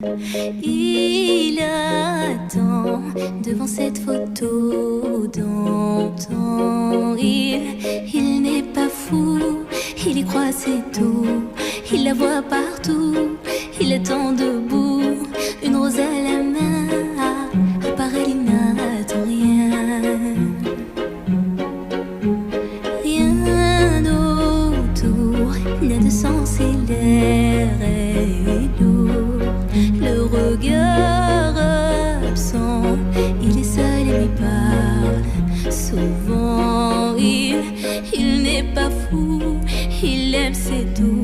Il attend devant cette photo d'antan. Il n'est pas fou, il y croit, c'est tout. Il la voit partout, il attend debout, une rose à la main. À part elle, il n'attend rien. Rien autour n'a de sens et l'air est lourd. Le regard absent, il est seul et lui parle souvent. Il n'est pas fou, il aime, c'est tout.